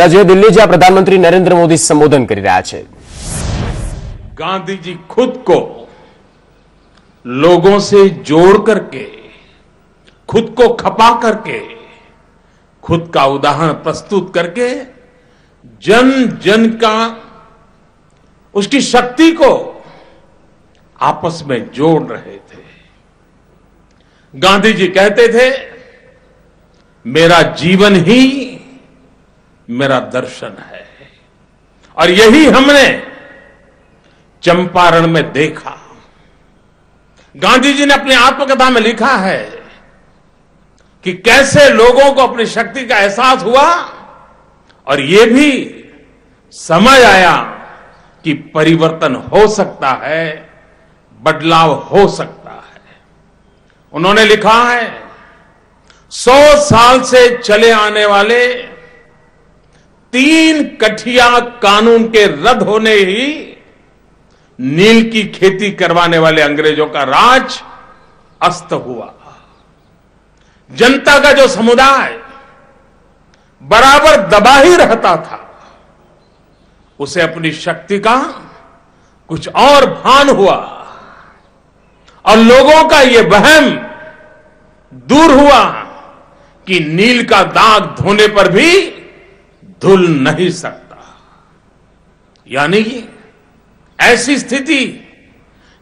આજે દિલ્હી જ્યાં પ્રધાનમંત્રી નરેન્દ્ર મોદી સંબોધન કરી રહ્યા છે। गांधी जी खुद को लोगों से जोड़ करके, खुद को खपा करके, खुद का उदाहरण प्रस्तुत करके जन जन का उसकी शक्ति को आपस में जोड़ रहे थे। गांधी जी कहते थे, मेरा जीवन ही मेरा दर्शन है, और यही हमने चंपारण में देखा। गांधी जी ने अपनी आत्मकथा में लिखा है कि कैसे लोगों को अपनी शक्ति का एहसास हुआ और ये भी समझ आया कि परिवर्तन हो सकता है, बदलाव हो सकता है। उन्होंने लिखा है, 100 साल से चले आने वाले 3 कठिया कानून के रद्द होने ही नील की खेती करवाने वाले अंग्रेजों का राज अस्त हुआ। जनता का जो समुदाय बराबर दबा ही रहता था, उसे अपनी शक्ति का कुछ और भान हुआ और लोगों का ये वहम दूर हुआ कि नील का दाग धोने पर भी धुल नहीं सकता। यानी ऐसी स्थिति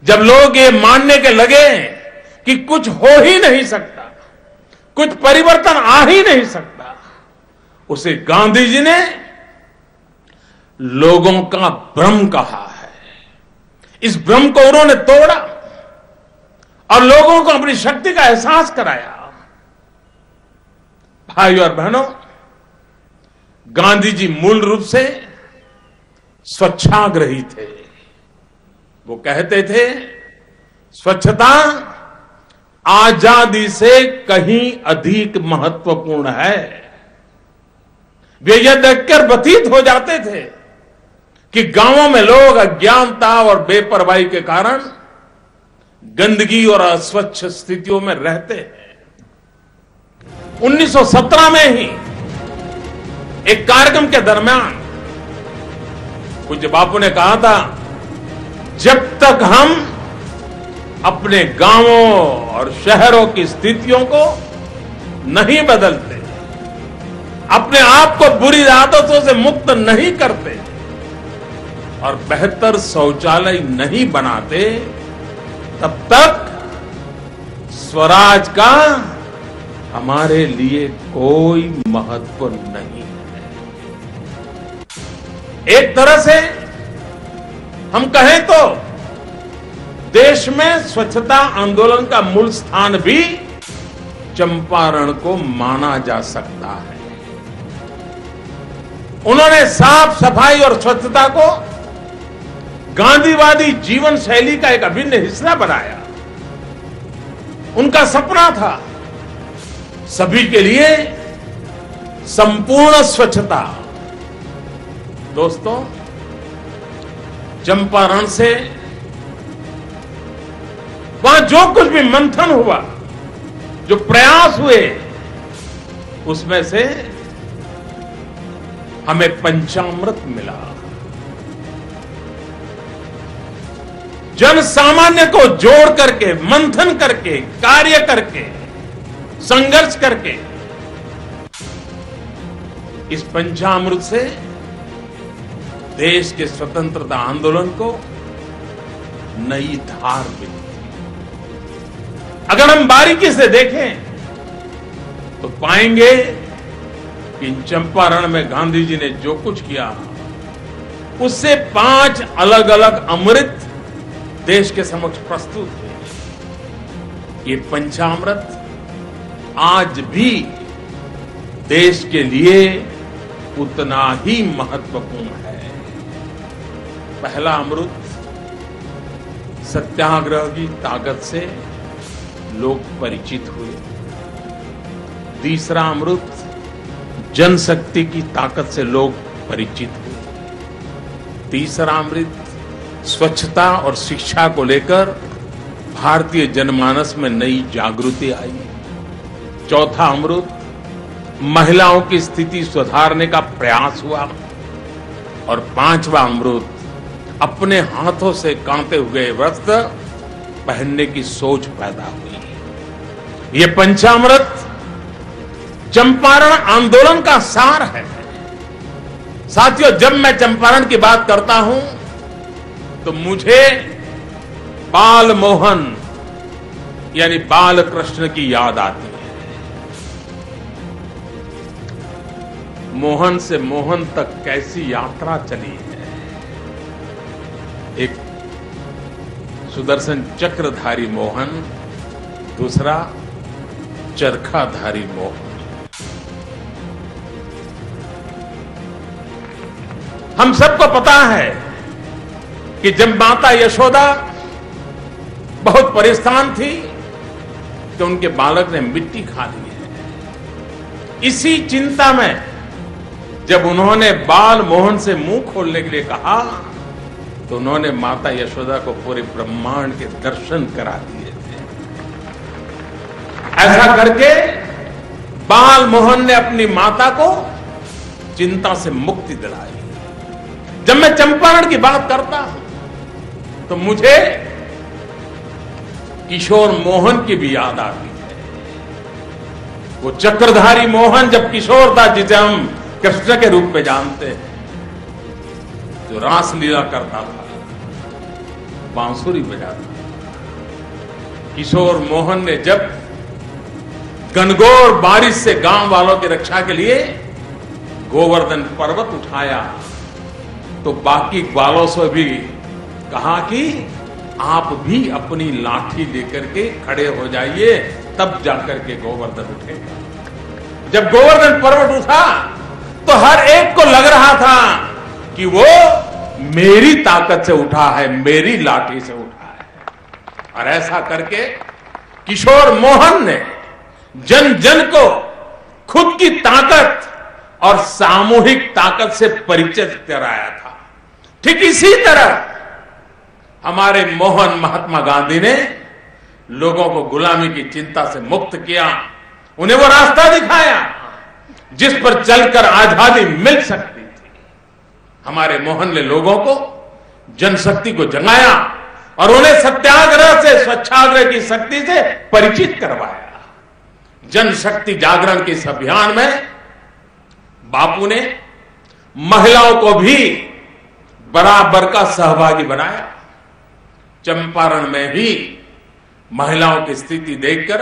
जब लोग ये मानने के लगे कि कुछ हो ही नहीं सकता, कुछ परिवर्तन आ ही नहीं सकता, उसे गांधी जी ने लोगों का भ्रम कहा है। इस भ्रम को उन्होंने तोड़ा और लोगों को अपनी शक्ति का एहसास कराया। भाइयों और बहनों, गांधी जी मूल रूप से स्वच्छाग्रही थे। वो कहते थे, स्वच्छता आजादी से कहीं अधिक महत्वपूर्ण है। वे यह देखकर व्यथित हो जाते थे कि गांवों में लोग अज्ञानता और बेपरवाही के कारण गंदगी और अस्वच्छ स्थितियों में रहते हैं। 1917 में ही एक कार्यक्रम के दरमियान पूज्य बापू ने कहा था, जब तक हम अपने गांवों और शहरों की स्थितियों को नहीं बदलते, अपने आप को बुरी आदतों से मुक्त नहीं करते और बेहतर शौचालय नहीं बनाते, तब तक स्वराज का हमारे लिए कोई महत्व नहीं है। एक तरह से हम कहें तो देश में स्वच्छता आंदोलन का मूल स्थान भी चंपारण को माना जा सकता है। उन्होंने साफ सफाई और स्वच्छता को गांधीवादी जीवन शैली का एक अभिन्न हिस्सा बनाया। उनका सपना था सभी के लिए संपूर्ण स्वच्छता। दोस्तों, चंपारण से वहां जो कुछ भी मंथन हुआ, जो प्रयास हुए, उसमें से हमें पंचामृत मिला। जन सामान्य को जोड़ करके, मंथन करके, कार्य करके, संघर्ष करके इस पंचामृत से देश के स्वतंत्रता आंदोलन को नई धार मिली। अगर हम बारीकी से देखें तो पाएंगे कि इन चंपारण में गांधी जी ने जो कुछ किया, उससे 5 अलग अलग अमृत देश के समक्ष प्रस्तुत हुए। ये पंचामृत आज भी देश के लिए उतना ही महत्वपूर्ण है। पहला अमृत सत्याग्रह की ताकत से लोग परिचित हुए। तीसरा अमृत जनशक्ति की ताकत से लोग परिचित हुए। तीसरा अमृत स्वच्छता और शिक्षा को लेकर भारतीय जनमानस में नई जागृति आई। चौथा अमृत महिलाओं की स्थिति सुधारने का प्रयास हुआ और 5वां अमृत अपने हाथों से कांपते हुए वस्त्र पहनने की सोच पैदा हुई। ये पंचामृत चंपारण आंदोलन का सार है। साथियों, जब मैं चंपारण की बात करता हूं तो मुझे बाल मोहन यानी बाल कृष्ण की याद आती है। मोहन से मोहन तक कैसी यात्रा चली है। एक सुदर्शन चक्रधारी मोहन, दूसरा चरखाधारी मोहन। हम सबको पता है कि जब माता यशोदा बहुत परेशान थी तो उनके बालक ने मिट्टी खा ली है। इसी चिंता में जब उन्होंने बाल मोहन से मुंह खोलने के लिए कहा तो उन्होंने माता यशोदा को पूरे ब्रह्मांड के दर्शन करा दिए थे। ऐसा करके बाल मोहन ने अपनी माता को चिंता से मुक्ति दिलाई। जब मैं चंपारण की बात करता हूं तो मुझे किशोर मोहन की भी याद आती है। वो चक्रधारी मोहन जब किशोर था, जिसे हम कृष्ण के रूप में जानते हैं, जो रासलीला करता था, बांसुरी बजाता था। किशोर मोहन ने जब घनघोर बारिश से गांव वालों की रक्षा के लिए गोवर्धन पर्वत उठाया तो बाकी ग्वालों से भी कहा कि आप भी अपनी लाठी लेकर के खड़े हो जाइए, तब जाकर के गोवर्धन उठेगा। जब गोवर्धन पर्वत उठा तो हर एक को लग रहा था कि वो मेरी ताकत से उठा है, मेरी लाठी से उठा है। और ऐसा करके किशोर मोहन ने जन जन को खुद की ताकत और सामूहिक ताकत से परिचय कराया था। ठीक इसी तरह हमारे मोहन महात्मा गांधी ने लोगों को गुलामी की चिंता से मुक्त किया, उन्हें वो रास्ता दिखाया जिस पर चलकर आजादी मिल सकती थी। हमारे मोहन ने लोगों को जनशक्ति को जगाया और उन्हें सत्याग्रह से, स्वच्छाग्रह की शक्ति से परिचित करवाया। जनशक्ति जागरण के इस अभियान में बापू ने महिलाओं को भी बराबर का सहभागी बनाया। चंपारण में भी महिलाओं की स्थिति देखकर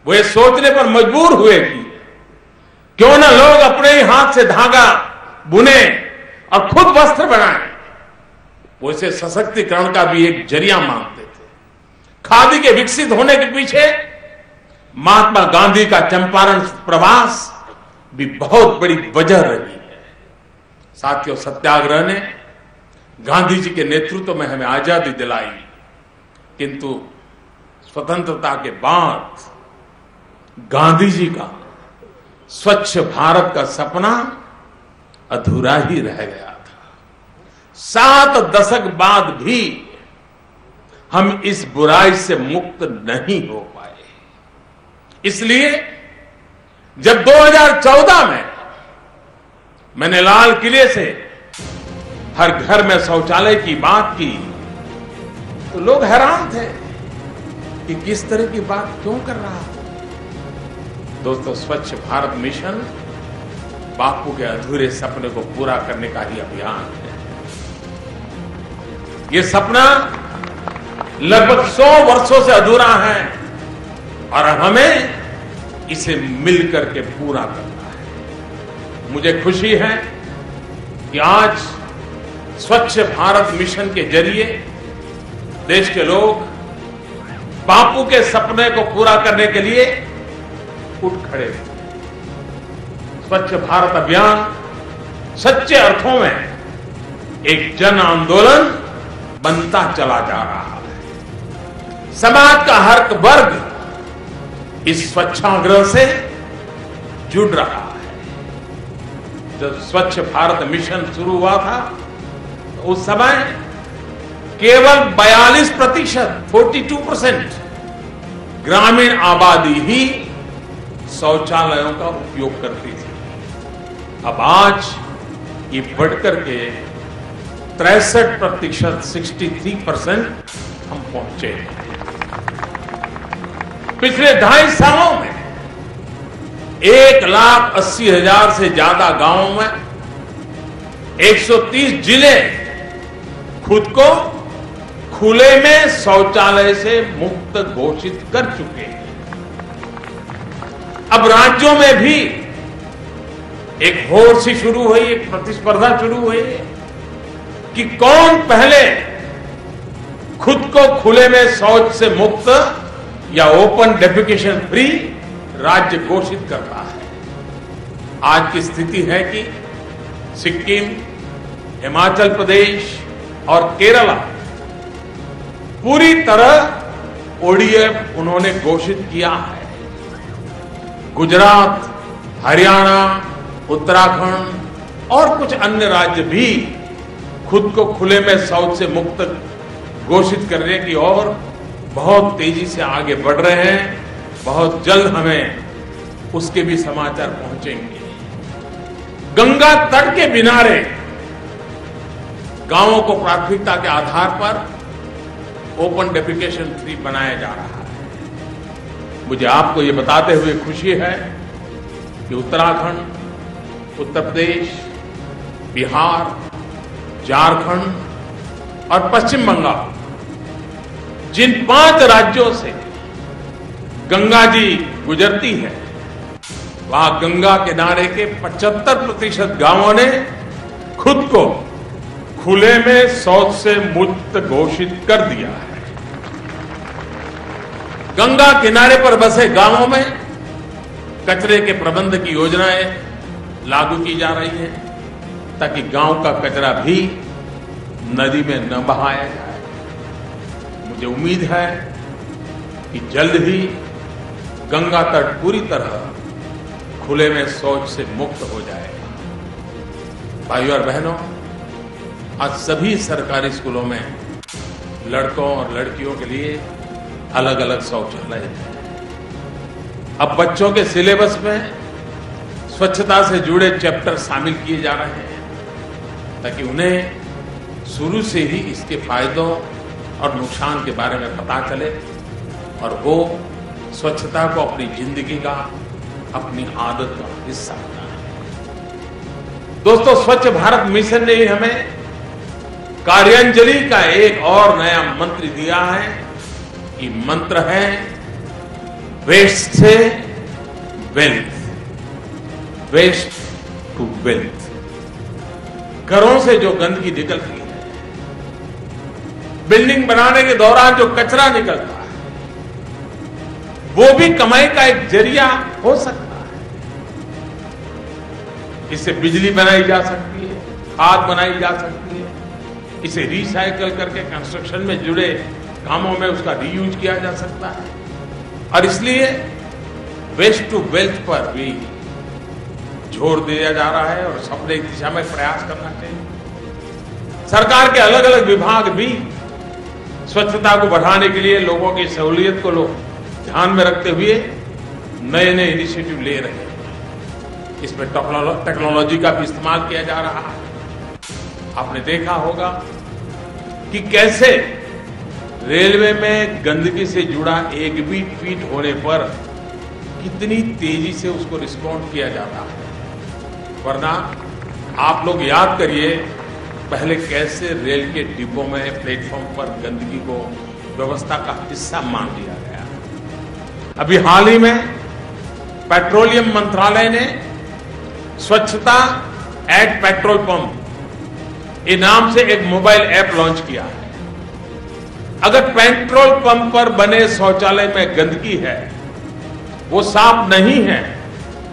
वो ये सोचने पर मजबूर हुए कि क्यों ना लोग अपने ही हाथ से धागा बुने और खुद वस्त्र बनाएं। वो इसे सशक्तिकरण का भी एक जरिया मानते थे। खादी के विकसित होने के पीछे महात्मा गांधी का चंपारण प्रवास भी बहुत बड़ी वजह रही है। साथियों, सत्याग्रह ने गांधी जी के नेतृत्व में हमें आजादी दिलाई, किंतु स्वतंत्रता के बाद गांधी जी का स्वच्छ भारत का सपना अधूरा ही रह गया था। 7 दशक बाद भी हम इस बुराई से मुक्त नहीं हो पाए। इसलिए जब 2014 में मैंने लाल किले से हर घर में शौचालय की बात की तो लोग हैरान थे कि किस तरह की बात क्यों कर रहा है। दोस्तों, स्वच्छ भारत मिशन बापू के अधूरे सपने को पूरा करने का ही अभियान है। ये सपना लगभग 100 वर्षों से अधूरा है और हमें इसे मिलकर के पूरा करना है। मुझे खुशी है कि आज स्वच्छ भारत मिशन के जरिए देश के लोग बापू के सपने को पूरा करने के लिए उठ खड़े हैं। स्वच्छ भारत अभियान सच्चे अर्थों में एक जन आंदोलन बनता चला जा रहा है। समाज का हर वर्ग इस स्वच्छाग्रह से जुड़ रहा है। जब स्वच्छ भारत मिशन शुरू हुआ था तो उस समय केवल 42% 42% ग्रामीण आबादी ही शौचालयों का उपयोग करती थी। अब आज ये बढ़कर के 63%, 63% हम पहुंचे। पिछले 2.5 सालों में 1,80,000 से ज्यादा गांवों में 130 जिले खुद को खुले में शौचालय से मुक्त घोषित कर चुके हैं। अब राज्यों में भी एक होड़ सी शुरू हुई, एक प्रतिस्पर्धा शुरू हुई कि कौन पहले खुद को खुले में शौच से मुक्त या ओपन डेफिकेशन फ्री राज्य घोषित करता है। आज की स्थिति है कि सिक्किम, हिमाचल प्रदेश और केरला पूरी तरह ओडीएफ उन्होंने घोषित किया है। गुजरात, हरियाणा, उत्तराखंड और कुछ अन्य राज्य भी खुद को खुले में शौच से मुक्त घोषित करने की ओर बहुत तेजी से आगे बढ़ रहे हैं। बहुत जल्द हमें उसके भी समाचार पहुंचेंगे। गंगा तट के किनारे गांवों को प्राथमिकता के आधार पर ओपन डेफिकेशन फ्री बनाया जा रहा है। मुझे आपको ये बताते हुए खुशी है कि उत्तराखंड, उत्तर प्रदेश, बिहार, झारखंड और पश्चिम बंगाल, जिन 5 राज्यों से गंगा जी गुजरती है, वहां गंगा किनारे के 75% गांवों ने खुद को खुले में शौच से मुक्त घोषित कर दिया है। गंगा किनारे पर बसे गांवों में कचरे के प्रबंध की योजनाएं लागू की जा रही हैं ताकि गांव का कचरा भी नदी में न बहाया जाए। मुझे उम्मीद है कि जल्द ही गंगा तट पूरी तरह खुले में शौच से मुक्त हो जाएगा। भाइयों और बहनों, आज सभी सरकारी स्कूलों में लड़कों और लड़कियों के लिए अलग अलग शौचालय हैं। अब बच्चों के सिलेबस में स्वच्छता से जुड़े चैप्टर शामिल किए जा रहे हैं ताकि उन्हें शुरू से ही इसके फायदों और नुकसान के बारे में पता चले और वो स्वच्छता को अपनी जिंदगी का, अपनी आदत का हिस्सा बनाए। दोस्तों, स्वच्छ भारत मिशन ने हमें कार्यांजलि का एक और नया मंत्र दिया है। ये मंत्र है वेस्ट से वेल्थ, वेस्ट टू वेल्थ। घरों से जो गंदगी निकलती है, बिल्डिंग बनाने के दौरान जो कचरा निकलता है, वो भी कमाई का एक जरिया हो सकता है। इससे बिजली बनाई जा सकती है, खाद बनाई जा सकती है, इसे रिसाइकल करके कंस्ट्रक्शन में जुड़े कामों में उसका रीयूज किया जा सकता है। और इसलिए वेस्ट टू वेल्थ पर भी जोर दिया जा रहा है और सबने इस दिशा में प्रयास करना चाहिए। सरकार के अलग अलग विभाग भी स्वच्छता को बढ़ाने के लिए लोगों की सहूलियत को ध्यान में रखते हुए नए नए इनिशिएटिव ले रहे हैं। इसमें टेक्नोलॉजी का भी इस्तेमाल किया जा रहा है। आपने देखा होगा कि कैसे रेलवे में गंदगी से जुड़ा एक भी ट्वीट होने पर कितनी तेजी से उसको रिस्पॉन्ड किया जाता है। वरना आप लोग याद करिए, पहले कैसे रेल के डिब्बों में, प्लेटफॉर्म पर गंदगी को व्यवस्था का हिस्सा मान लिया गया। अभी हाल ही में पेट्रोलियम मंत्रालय ने स्वच्छता एट पेट्रोल पंप इनाम से एक मोबाइल ऐप लॉन्च किया है। अगर पेट्रोल पंप पर बने शौचालय में गंदगी है, वो साफ नहीं है,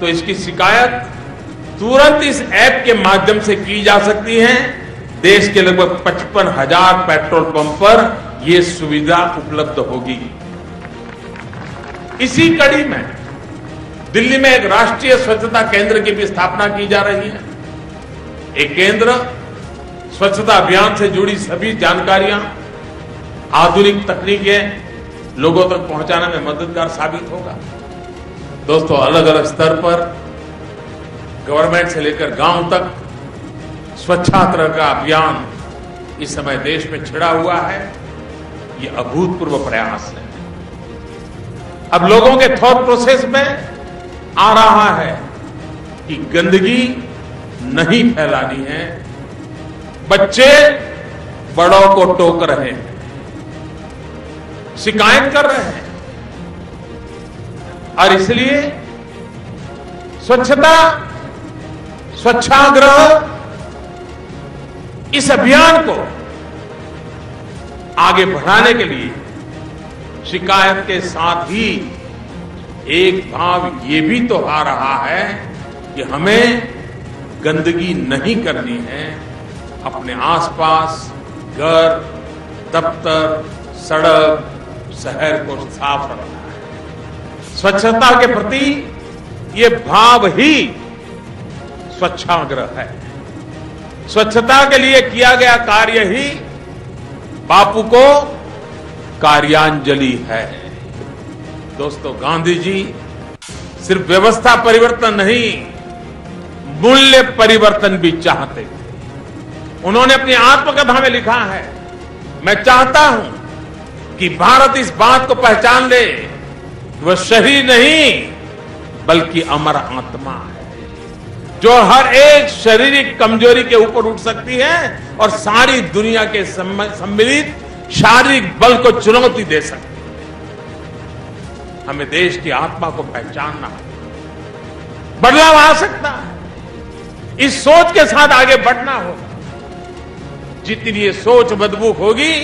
तो इसकी शिकायत तुरंत इस ऐप के माध्यम से की जा सकती है। देश के लगभग 55,000 पेट्रोल पंप पर यह सुविधा उपलब्ध होगी। इसी कड़ी में दिल्ली में एक राष्ट्रीय स्वच्छता केंद्र की भी स्थापना की जा रही है। एक केंद्र स्वच्छता अभियान से जुड़ी सभी जानकारियां, आधुनिक तकनीकें लोगों तक पहुंचाने में मददगार साबित होगा। दोस्तों, अलग अलग स्तर पर गवर्नमेंट से लेकर गांव तक स्वच्छाग्रह का अभियान इस समय देश में छिड़ा हुआ है। ये अभूतपूर्व प्रयास है। अब लोगों के थॉट प्रोसेस में आ रहा है कि गंदगी नहीं फैलानी है। बच्चे बड़ों को टोक रहे हैं, शिकायत कर रहे हैं, और इसलिए स्वच्छता, स्वच्छाग्रह इस अभियान को आगे बढ़ाने के लिए शिकायत के साथ ही एक भाव ये भी तो आ रहा है कि हमें गंदगी नहीं करनी है। अपने आसपास घर, दफ्तर, सड़क, शहर को साफ रखना है। स्वच्छता के प्रति ये भाव ही स्वच्छाग्रह है। स्वच्छता के लिए किया गया कार्य ही बापू को कार्यांजलि है। दोस्तों, गांधी जी सिर्फ व्यवस्था परिवर्तन नहीं, मूल्य परिवर्तन भी चाहते थे। उन्होंने अपनी आत्मकथा में लिखा है, मैं चाहता हूं कि भारत इस बात को पहचान ले कि वह शरीर नहीं बल्कि अमर आत्मा है, जो हर एक शारीरिक कमजोरी के ऊपर उठ सकती है और सारी दुनिया के सम्मिलित शारीरिक बल को चुनौती दे सकती है। हमें देश की आत्मा को पहचानना है। बदलाव आ सकता है, इस सोच के साथ आगे बढ़ना होगा। जितनी ये सोच मजबूत होगी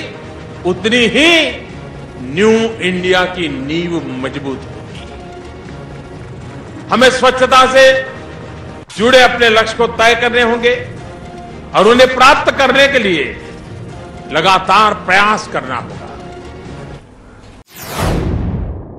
उतनी ही न्यू इंडिया की नींव मजबूत होगी। हमें स्वच्छता से जुड़े अपने लक्ष्य को तय करने होंगे और उन्हें प्राप्त करने के लिए लगातार प्रयास करना होगा।